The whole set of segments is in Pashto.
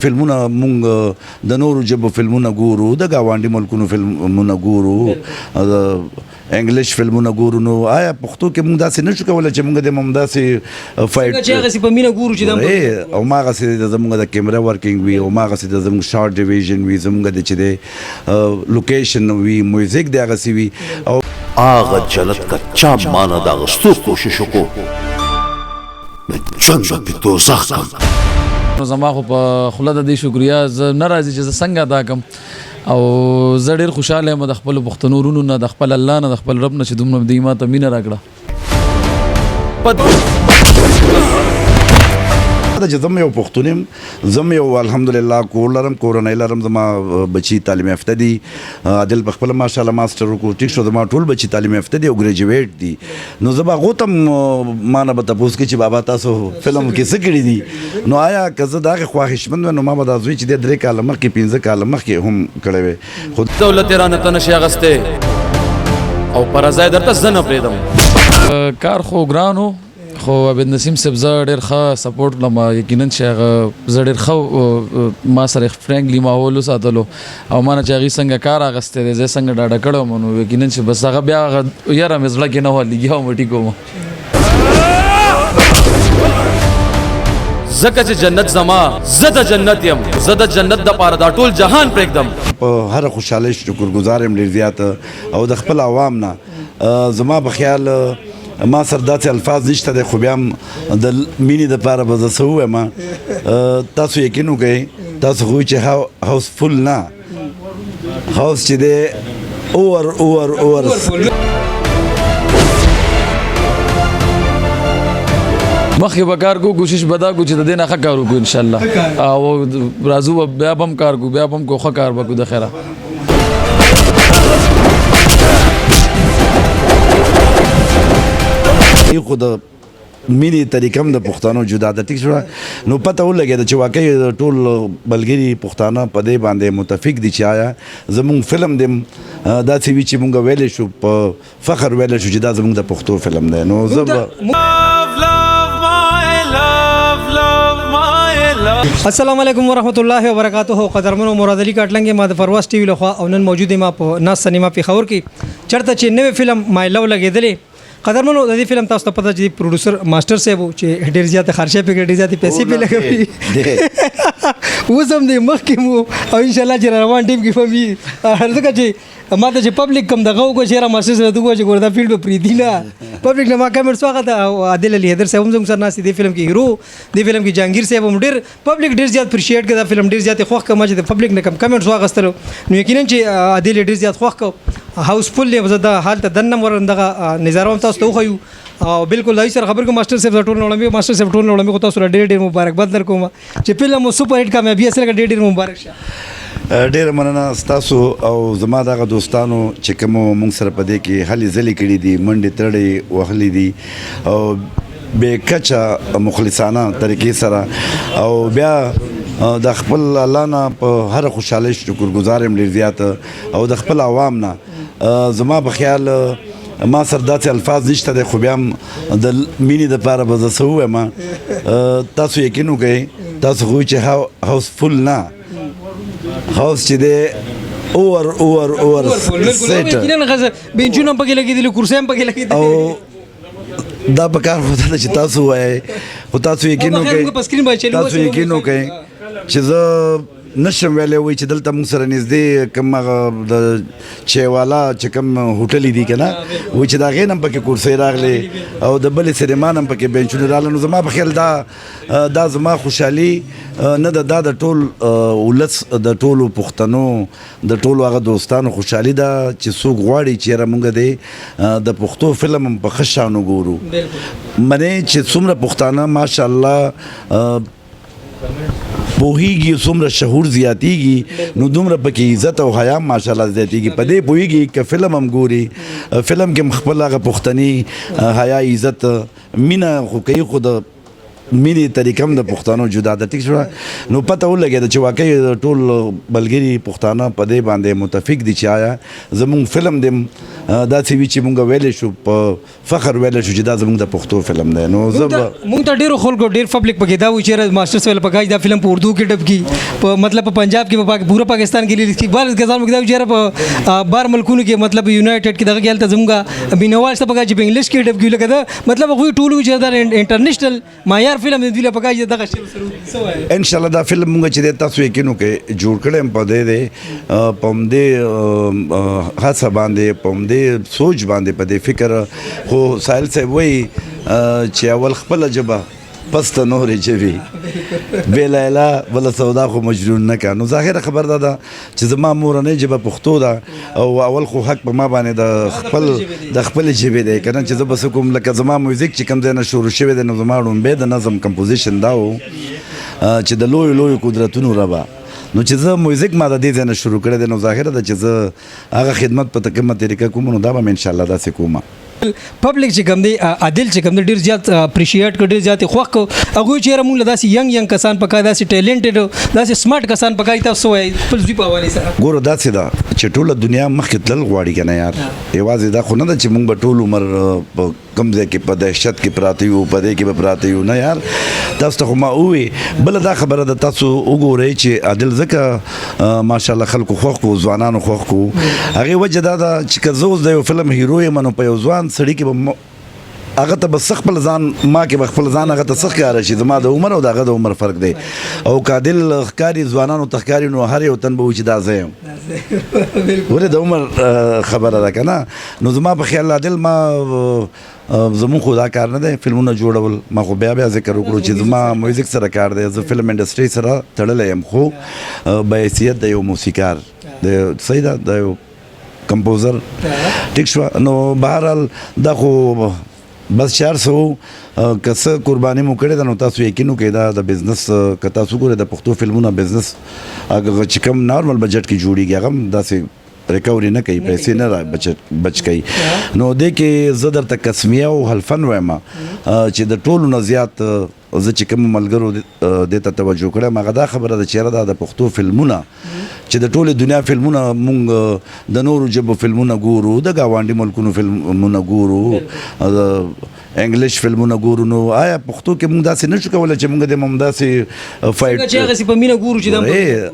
فلمونه مونږ د نورو ژبو فلمونه ګورو، د ګاونډي ملکونو فلمونه ګورو، د انګلیش فلمونه ګورو. نو آیا پښتو کې مونږ داسې نشو کولی چې مونږ د همداسې فایټ چې هغسې په مینه ګورو چې او هماغسې زمونږ د کیمره ورکینګ وي، او هماغسې د زمونږ شارټ ډیویژن وي، زمونږ د چې د لوکیشن وي، میوزیک د هغسې وي. او آغا جنت کا چا مانا دا غستو کوششو کو میں چند پی دوزخ کم. نو زما خو په خوله د دې شکریا زه نه راځي چې زه څنګه ادا کړم، او زه ډېر خوشحاله یم د خپلو پښتنو وروڼو نه، د خپل الله نه، د خپل رب نه چې دومره دوی ما ته مینه راکړه. چې زم یو پښتون یم، زم یو الحمدلله کور لرم، کورنۍ لرم، زما بچي تعلیم یافته دي. عادل په خپله ماشاءالله ماسټر وکړو، ټیک شو، زما ټول بچي تعلیم یافته دي او ګریجویټ دي. نو زه به هغو ته هم ما نه به تپوس کوي چې بابا تاسو فلم کې څه کړي دي. نو آیا که زه د هغې خواهشمند وم نو ما به دا زوی چې دی 3 کاله مخکې 15 کاله مخکې هم کړی وی. خو دولت رانه ته نشي اغستی او پرځای درته زه نه پرېږدم. کار خو ګران و، خو عبید نسیم صاحب زه ډېر ښه سپورټ لم، یقینا چې هغه زه ډېر ښه ما سره فرینکلی ماحول وساتلو، او ما نه چې هغې څنګه کار اخیستی دی، زه څنګه ډاډه کړی وم، نو یقینا چې بس هغه بیا هغه یاره مې زړه کې نه وه لګیا وم ټیک وم. ځکه چې جنت زما، زه د جنت یم، زه د جنت دپاره دا ټول جهان پرېږدم. په هره خوشحالۍ شکرګزار یم ډېر زیات، او د خپل عوام نه زما په خیال ما سره داسې الفاظ نشته دی، خو بیا هم د مینې دپاره به زه څه ووایم. تاسو یقین وکئ، تاسو خو چې هاوسفل نه، هاوس چې دی اور مخکې به کار کو، کوشش به دا کو چې د دې نه ښه کار وکړو انشاءالله، او راځو به بیا به هم کار کو، بیا به هم کو ښه کار به کو د خیره. خو د مینې طریقه هم د پښتانو جدا ده، ټیک شوه. نو پته ولګېده چې واقعي ټول ملګري پښتانه په دې باندې متفق دي چې آیا زمونږ فلم دې داسې وي چې مونږ ویلی شو، په فخر ویلی شو چې دا زمونږ د پښتو فلم دی. نو زه السلام علیکم ورحمۃ اللہ وبرکاتہ. قدرمنو مراد علي کاټلنګ ما د پرواز ټي وي لخوا او نن موجود ما په ناز سینما پېښور کې چېرته چې نوې فلم مای لو لګېدلې. قدرمنو د دې فلم تاسو ته پته چې پروډوسر ماسټر صاحب چې ډېر زیاته خرچه پکې ډېر زیاتې پیسې پې لګوي، اوس هم دی مخکې مو او انشاءالله چې روان ټیم کې به وي. ځکه چې ما ته چې پبلک کم دغه وکړو چې یاره ماسټر صاحب ته وګوره چې ګوره دا فیلډ به پرېږدي نه، پبلک نه ما کمنټس واخته. او عادل علي حیدر صاحب هم زموږ سره ناست دي، دې فلم کې هیرو، دې فلم کې جهانګیر صاحب هم ډېر پبلک ډېر زیات اپریشیټ کړه دا فلم، ډېر زیاتې خوښ کړه ما چې د پبلک نه کم کمنټس واخیستلو. نو یقینا چې عادل ډېر زیات خوښ کړه، هاوسفل دی. زه دا حال ته دننه ور دغه نظاره هم تاسو ته وښیو، او بالکل دای سره خبر کوم ماسټر صاحب ټول وړاندې، ماسټر صاحب ټول وړاندې کو تاسو ډېر مبارکباد درکوم چې فلم سپر هټ کامیابی سره ډېر مبارک شه. ډېره مننه ستاسو او زما دغه دوستانو چې کومو مونږ سره په دې کې هلې ځلې کړي دي، منډې تړې وهلې دي، او بې کچه مخلصانه طریقې سره، او بیا د خپل الله نه په هره خوشحالۍ شکرګزار یم ډېر زیات، او د خپل عوام نه زما په خیال ما سره داسې الفاظ نشته دی، خو بیا هم د مینې دپاره به زه څه ووایم. تاسو یقین وکئ، تاسو خو چې هاوسفل نه، هاوس چې دی اور بینچونه پکې لګېدلي، کرسۍ هم پکې لګېدلي، او دا په کار خو ده چې تاسو ووایئ، خو تاسو یقین وکئ چې زه نشم ویلی وایي چې دلته موږ سره نږدې کوم هغه د چایوالا چې کوم هوټلې دي که نه، وایي چې د هغې نه هم پکې کرسۍ راغلې او د بلې سینما نه هم پکې بینچونه راغله. نو زما په خیال دا زما خوشحالي نه ده، دا د ټول ولس، د ټولو پښتنو، د ټولو هغه دوستانو خوشحالي ده چې څوک غواړي چې یاره مونږ د پښتو فلم هم په ښه شان وګورو. منې چې څومره پښتانه ماشاءالله پوهیږي، څومره شهور زیاتیږي، نو دومره پکې عزت او حیا ماشاءالله زیاتیږي. په دې پوهیږي که فلم هم ګوري، فلم کې هم خپل هغه پښتني حیا، عزت، مینه خو کوي، خو د مینی طریقه هم د پښتنو جدا ده ټیک شو نو پته ولګېده چې واقعي ټول بلګري پښتانه په دې باندې متفق دي چې آیا زمونږ فلم دې داسې وي چې مونږ ویلی شو په فخر ویلی شو چې دا زمونږ د پښتو فلم دی نو زه به مونږ ته ډېرو خلکو ډېر پبلک پکې دا وایي چې ماسټرس ویل پکای دا فلم په اردو کې ډب کی په مطلب په پنجاب کې په پورا پاکستان کې ریلیز کی بار غزال مګدا چې په بار ملکونو کې مطلب یونایټډ کې دغه ګل ته زمونږ بینوال څه پکای چې په انګلیش کې ډب کی لګا دا مطلب خو ټول چې دا انټرنیشنل معیار فلم دی له پکای دغه شی سره ان شاء الله دا فلم مونږ چې تاسو یقینو کې جوړ کړم په دې پم دې هڅه باندې پم دې سوچ باندې په دې فکر خو سایل صاحب وایي چې اول خپل جبه پس ته نورې جبې بې لیلا بله سودا خو مجنون نه که نو ظاهره خبر دا ده چې زما مورنۍ ژبه پښتو ده او اول خو حق په ما باندې د خپلې ژبې دی که نه چې زه به څه کوم لکه زما میوزیک چې کوم ځای نه شروع شوی دی نو زما ړومبی د نظم کمپوزیشن دا و چې د لویو قدرتونو ربه نو چې زه میوزیک ما د دې ځای نه شروع کړی دی نو ظاهره ده چې زه هغه خدمت په کومه طریقه کوم نو دا به م انشاءالله داسې کوم پبلک چې کوم دی عادل چې کوم دی ډیر زیات اپریشیټ کړي ډیر زیات خوښ کو هغه چې موږ داسې ینګ کسان پکای داسې ټیلنټډ داسې سمارټ کسان پکای تاسو وایي په ځوی په حواله سره ګوره داسې ده چې ټوله دنیا مخکې تلل غواړي که نه یار یوازې دا خو نه ده چې موږ به ټول عمر په کوم ځای کې په دهشت کې پراته یو په دې کې به پراته یو نه یار تاسو ته خو ما ووایي بله دا خبره ده تاسو وګورئ چې عادل ځکه ماشاءالله خلکو خوښ کړو ځوانانو خوښ کړو هغې وجه دا ده چې که زه اوس د یو فلم هیرو یم نو په یو ځوان سړي کې به هغه ته به څه خپل ځان ما کې به خپل ځان هغه ته څه ښکاره شي زما د عمر او د هغه د عمر فرق دی او که عادل ښکاري ځوانانو ته ښکاري نو هر یو تن به وایي چې دا زه یم ولې د عمر خبره ده که نه نو زما په خیال عادل ما زمون خو دا کار نه دی فلمونه جوړول ما خو بیا ذکر وکړو چې زما میوزیک سره کار دی زه فلم انډسټري سره تړلی یم خو به حیثیت د یو موسیقار د صحیح ده د یو کمپوزر ټیک شوه نو بهرحال دا خو بس 400 که څه قرباني مو کړې ده نو تاسو یقین وکړئ دا د بزنس که تاسو ګورئ د پښتو فلمونه بزنس هغه چې کوم نارمل بجټ کې جوړېږي هغه هم داسې ریکوري نه کوي پیسې نه بچ کوي نو دې کې زه درته قسمیه او حلفن وایم چې د ټولو نه زیات زه چې کوم ملګرو دې ته توجه کړم هغه دا خبره ده چې یاره دا د پښتو فلمونه چې د ټولې دنیا فلمونه مونږ د نورو ژبو فلمونه ګورو د ګاونډي ملکونو فلمونه ګورو د انګلیش فلمونه ګورو نو آیا پښتو کې مونږ داسې نه شو کولی چې مونږ د همداسې فایټ چې هغسې په مینه ګورو چې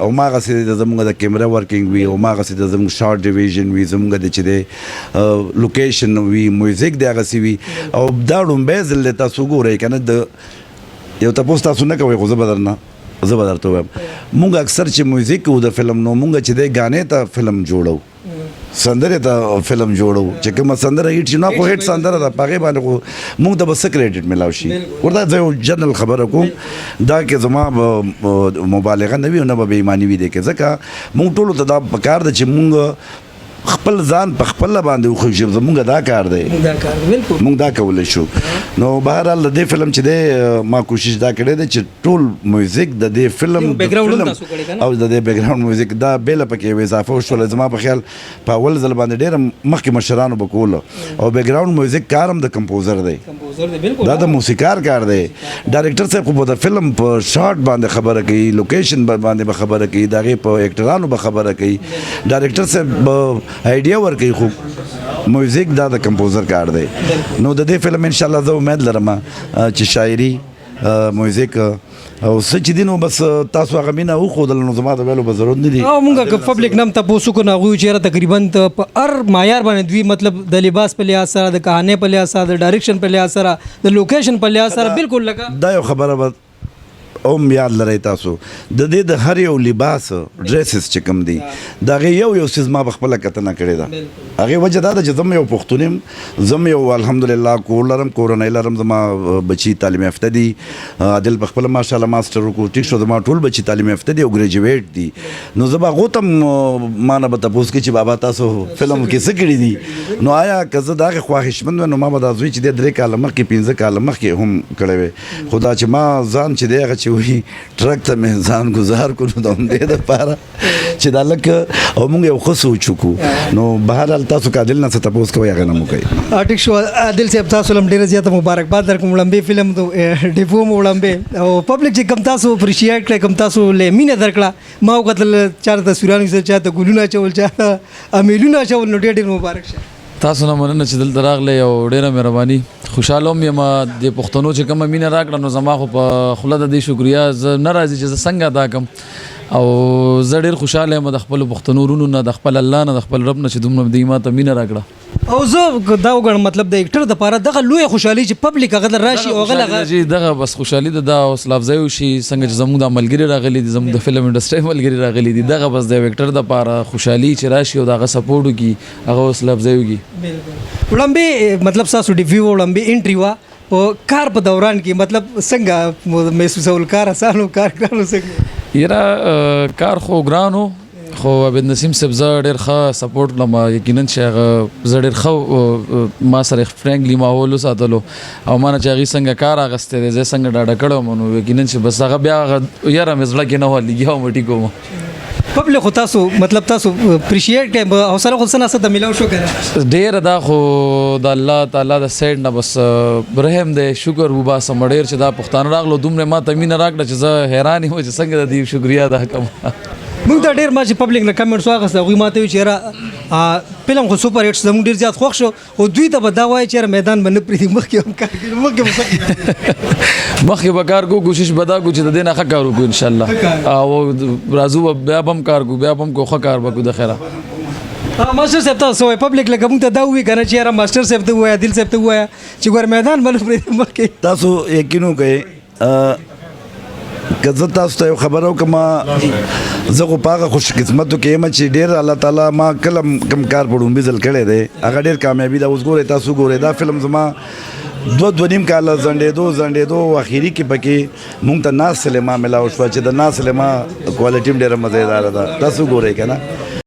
او هماغسې زمونږ د کیمرا ورکینګ وي او هماغسې د زمونږ شارټ ډیویژن وي زمونږ د چې دی لوکیشن وي میوزیک د هغسې وي او دا ړومبی ځل دی تاسو ګورئ که نه د یو تپوس تاسو نه کوئ خو زه به درته ووایم مونږ اکثر چې میوزیک کوو د فلم نو مونږ چې دی ګانې ته فلم جوړو سندرې ته فلم جوړو چې کومه سندره هیټ شي نو خو هیټ سندره ده په هغې باندې خو مونږ ته به څه کریډټ میلاو شي ورته زه یو جنرل خبره کوم دا کې زما مبالغه نه وي او نه به بېایماني وي دی کې ځکه مونږ ټولو ته دا پکار ده چې مونږ خپل ځان په خپله باندې وښیو زمونږ دا کار دی مونږ دا کولی شو نو بهرحال د دې فلم چې دی ما کوشش دا کړی دی چې ټول میوزیک د دې فلم او د دې بیکګراؤنډ میوزیک دا بیله پکې یو اضافه وشوله زما په خیال په اول ځل باندې ډېره مخکې مشرانو به کوله او بیکګراؤنډ میوزیک کار هم د کمپوزر دی دا د موسیقار کار دی ډایرکټر صاحب خو به د فلم په شارټ باندې خبره کوي لوکیشن باندې به خبره کوي د هغې په ایکټرانو به خبره کوي ډایرکټر صاحب آیډیا ورکوي خو میوزیک دا د کمپوزر کار دی نو د دې فلم انشاءالله زه امید لرم چې شاعري میوزیک او څه چې دي نو بس تاسو هغه مینه وښودله نو زما د ویلو به ضرورت نه دي او مونږ که پبلک نه هم تپوس وکړو نو هغوی چېرې تقریبا ته په هر معیار باندې دوی مطلب د لباس په لحاظ سره د کهانۍ په لحاظ سره د ډایرکشن په لحاظ سره د لوکیشن په لحاظ سره بالکل لکه دا یو خبره به اوم یاد لرئ تاسو د دې د هر یو لباس ډریسز چې کوم دي د هغې یو څیز ما به خپله کتنه کړې ده هغې وجه دا ده چې زه یو پښتون یم زه یو الحمدلله کور لرم کورنۍ لرم زما بچي تعلیم یافته دي عادل په خپله ماشاءالله ماسټر وکړو ټیک شو زما ټول بچي تعلیم یافته دي او ګریجویټ دي نو زه به هغو ته هم ما نه به تپوس کوي چې بابا تاسو فلم کې څه کړي دي نو آیا که زه د هغې خواهشمند وم نو ما به دا زوی چې دی 3 کاله مخکې 15 کاله مخکې هم کړی وی خو دا چې ما ځان چې دی هغه چې وي ټرک ته مې ځان ګزار کړو د همدې دپاره چې دا لکه او موږ یو ښه سوچ وکړو نو بهرحال تاسو که عادل نه څه تپوس کوئ هغه نه مو کوئ ټیک شو عادل صاحب تاسو لم ډیره زیاته مبارکباد درکوم وړاندې فلم د ډیپو مو وړاندې او پبلک چې کم تاسو اپریشیټ کړئ کم تاسو له مینه درکړه ما وکتل چار تصویرانو سره چاته ګلونه چول چاته امیلونه چول نو ډېر مبارک شه تاسو نه مننه چې دلته راغلی او ډېره مهرباني خوشحاله هم یم د پښتنو چې کومه مینه راکړه نو زما خو په خوله د دې شکریا زه نه راځي چې زه څنګه ادا کړم او زه ډېر خوشحاله یم د خپلو پښتنو ورونو نه د خپل الله نه د خپل رب نه چې دومره دوی ما ته مینه راکړه او زه دا وګڼم مطلب د اکټر دپاره دغه لویه خوشحالي چې پبلک هغه در راشي او هغه جی دغه بس خوشحالي ده دا حوصله افزایي وشي څنګه چې زموږ د ملګري راغلي دي زموږ د فلم انډسټرۍ ملګري راغلي دي دغه بس د یو اکټر دپاره خوشحالي چې راشي او د هغه سپورټ وکړي هغه حوصله افزایي وکړي وړاندې مطلب ستاسو ډیفیو وړاندې انټري وه په کار په دوران کې مطلب څنګه محسوسول کار اسانو کار ګرانو څنګه یاره کار خو ګران و خو عبید نسیم صاحب زه ډېر ښه سپورټ لم یقینا چې هغه زه ډېر ښه ما سره فرینکلی ماحول وساتلو او ما نه چې هغې څنګه کار اخیستی دی زه څنګه ډاډه کړی وم نو یقینا چې بس هغه بیا هغه یاره مې زړه کې نه وه لګیا وم ټیک وم پبلک خو تاسو مطلب تاسو اپریشیټ کړئ حوصله خو څه ناسته میلاو شو که ډېر دا خو د الله تعالی د سایډ نه بس رحم دی شکر وباسم ډېر چې دا پښتانه راغلو دومره ما ته مینه راکړه چې زه حیران یم چې څنګه د دې شکریا ادا کړم موږ ته ډېر ما چې پبلک نه کمنټس واخیسته هغوی ما ته وایي چې یاره فلم خو سوپر هټ زموږ ډېر زیات خوښ شو او دوی ته به دا وایي چې یاره میدان به نه پرېږدي مخکې هم کار کوي مخکې به کار کوو کوشش به دا کوو چې د دې نه ښه کار وکړو انشاءالله او راځو به بیا به هم کار کوو بیا به هم کوو ښه کار به کوو د خیره ماسټر صاحب تاسو وایي پبلک لکه موږ ته دا ووایي که نه چې یاره ماسټر صاحب ته ووایه عادل صاحب ته ووایه چې ګوره میدان به نه پرېږدي مخکې تاسو یقین وکړئ که زه تاسو ته یو خبره وکړم زه خو په هغه خوش قسمتو کې یم چې ډېر الله تعالی ما کله کوم کار په لومبي ځل کړی دی هغه ډېر کامیابي ده اوس ګورئ تاسو ګورئ دا فلم زما دوه نیم کاله ځنډېدو او اخري کې پکې مونږ ته ناز سلیما ملاو شوه چې د ناز سلیما کوالټي هم ډېره مزیداره ده تاسو ګورئ که نه